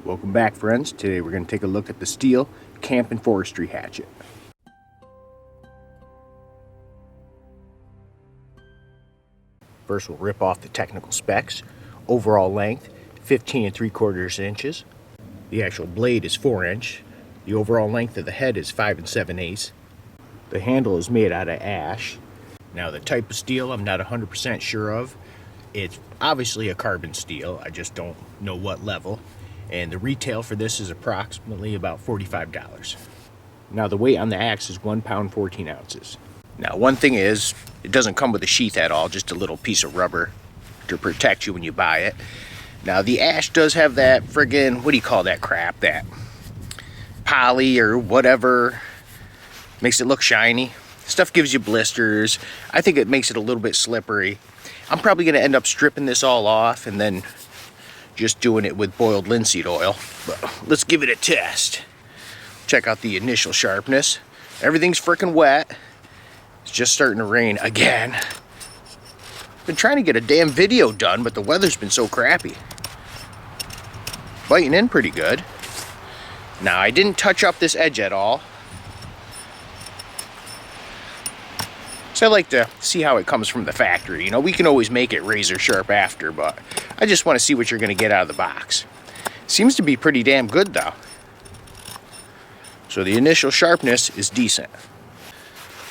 Welcome back, friends. Today we're going to take a look at the Stihl Camp and Forestry Hatchet. First we'll rip off the technical specs. Overall length 15 3/4 inches. The actual blade is 4 inch. The overall length of the head is 5 7/8. The handle is made out of ash. Now the type of steel I'm not 100% sure of. It's obviously a carbon steel, I just don't know what level. And the retail for this is approximately about $45. Now the weight on the axe is 1 pound 14 ounces. Now one thing is, it doesn't come with a sheath at all, just a little piece of rubber to protect you when you buy it. Now the ash does have that friggin', what do you call that crap, that poly or whatever, makes it look shiny. Stuff gives you blisters. I think it makes it a little bit slippery. I'm probably gonna end up stripping this all off and then just doing it with boiled linseed oil, but let's give it a test. Check out the initial sharpness. Everything's freaking wet. It's just starting to rain again. Been trying to get a damn video done, but the weather's been so crappy. Biting in pretty good. Now I didn't touch up this edge at all, so I like to see how it comes from the factory. You know, we can always make it razor sharp after, but I just want to see what you're going to get out of the box. Seems to be pretty damn good though. So the initial sharpness is decent.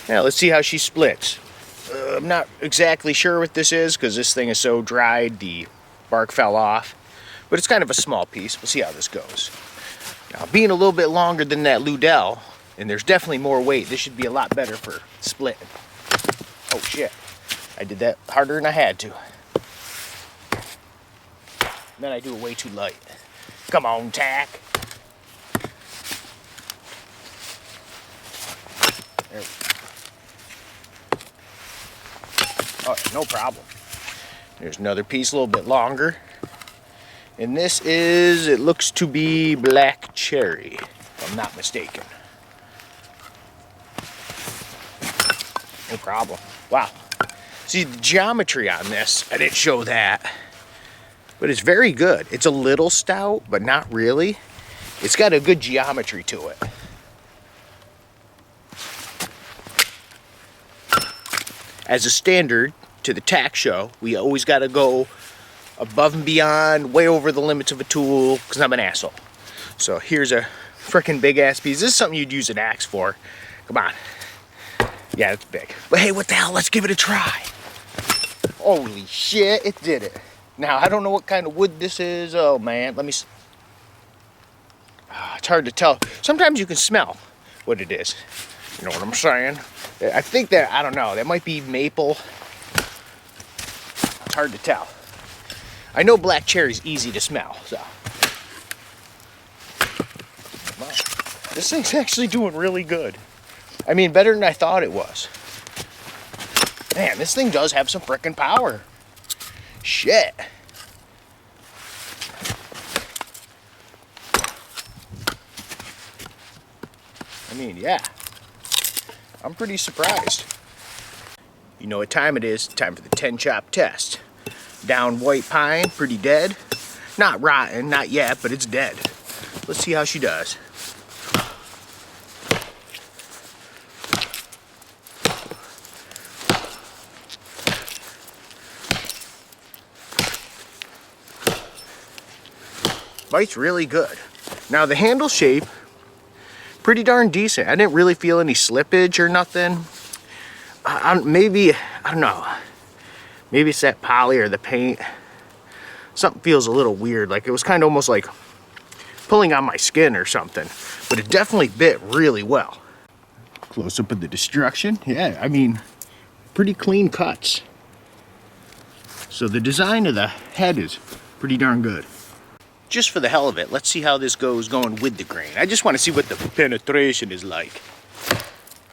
Now let's see how she splits. I'm not exactly sure what this is because this thing is so dried, the bark fell off. But it's kind of a small piece. We'll see how this goes. Now being a little bit longer than that Ludell, and there's definitely more weight, this should be a lot better for splitting. Oh shit, I did that harder than I had to. Then I do it way too light. Come on, tack. There we go. Oh, no problem. There's another piece a little bit longer. And this is, it looks to be black cherry, if I'm not mistaken. No problem. Wow. See, the geometry on this, I didn't show that. But it's very good. It's a little stout, but not really. It's got a good geometry to it. As a standard to the tack show, we always got to go above and beyond, way over the limits of a tool, because I'm an asshole. So here's a freaking big ass piece. This is something you'd use an axe for. Come on. Yeah, it's big. But hey, what the hell? Let's give it a try. Holy shit, it did it. Now, I don't know what kind of wood this is. Oh, man. Let me... it's hard to tell. Sometimes you can smell what it is. You know what I'm saying? I think that, I don't know, that might be maple. It's hard to tell. I know black cherry is easy to smell, so. Wow. This thing's actually doing really good. I mean, better than I thought it was. Man, this thing does have some frickin' power. Shit. I mean, yeah. I'm pretty surprised. You know what time it is? Time for the 10 chop test. Down white pine, pretty dead. Not rotten, not yet, but it's dead. Let's see how she does. Bite's really good. Now the handle shape, pretty darn decent. I didn't really feel any slippage or nothing. Maybe, I don't know. Maybe it's that poly or the paint. Something feels a little weird. Like it was kind of almost like pulling on my skin or something. But it definitely bit really well. Close up of the destruction. Yeah, I mean, pretty clean cuts. So the design of the head is pretty darn good. Just for the hell of it, let's see how this goes going with the grain. I just want to see what the penetration is like.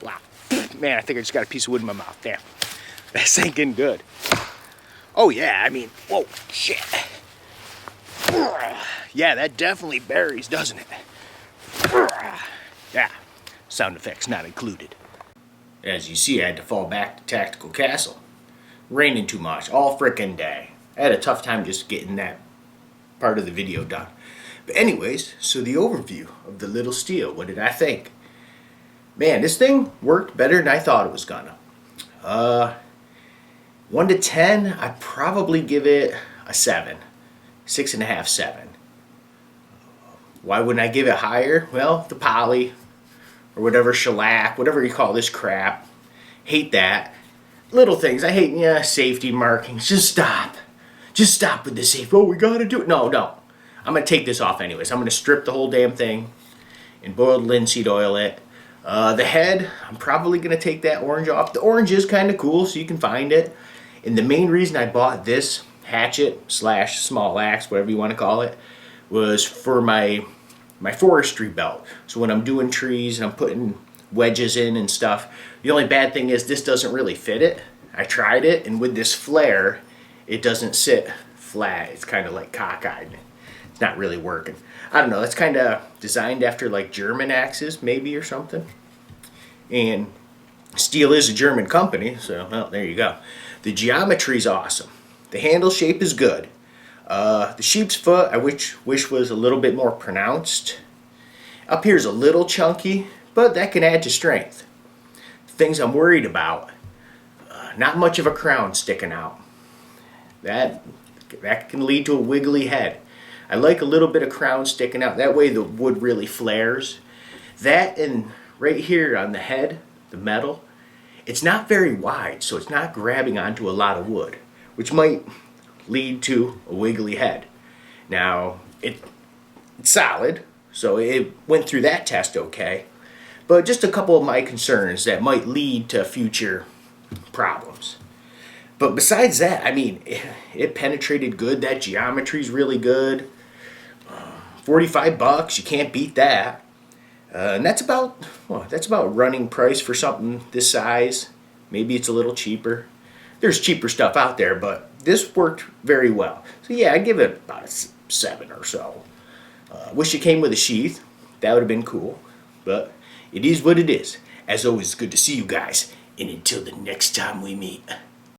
Wow. Man, I think I just got a piece of wood in my mouth. Damn. That's sinking good. Oh yeah, I mean, whoa, shit. Yeah, that definitely buries, doesn't it? Yeah, sound effects not included. As you see, I had to fall back to Tactical Castle. Raining too much all frickin' day. I had a tough time just getting that part of the video done. But anyways, so the overview of the little Stihl. What did I think? Man, this thing worked better than I thought it was gonna. 1 to 10, I'd probably give it a 7. 6.5, 7. Why wouldn't I give it higher? Well, the poly, or whatever, shellac, whatever you call this crap. Hate that. Little things. I hate, safety markings. Just stop. Just stop with the safety. Oh, we gotta do it. No, no. I'm gonna take this off anyways. I'm gonna strip the whole damn thing and boiled linseed oil it. The head, I'm probably gonna take that orange off. The orange is kind of cool, so you can find it. And the main reason I bought this hatchet / small axe, whatever you want to call it, was for my forestry belt. So when I'm doing trees and I'm putting wedges in and stuff, the only bad thing is this doesn't really fit it. I tried it, and with this flare, it doesn't sit flat. It's kind of like cockeyed. It's not really working. I don't know. That's kind of designed after like German axes, maybe, or something. And Stihl is a German company, so well, there you go. The geometry's awesome. The handle shape is good. The sheep's foot, I wish was a little bit more pronounced. Up here's a little chunky, but that can add to strength. Things I'm worried about, not much of a crown sticking out. That can lead to a wiggly head. I like a little bit of crown sticking out. That way the wood really flares. That, and right here on the head, the metal, it's not very wide, so it's not grabbing onto a lot of wood, which might lead to a wiggly head. Now, it's solid, so it went through that test okay, but just a couple of my concerns that might lead to future problems. But besides that, I mean, it penetrated good. That geometry's really good. 45 bucks, you can't beat that. And that's about running price for something this size. Maybe it's a little cheaper. There's cheaper stuff out there, but this worked very well. So yeah, I give it about a 7 or so. Wish it came with a sheath. That would have been cool. But it is what it is. As always, it's good to see you guys. And until the next time we meet.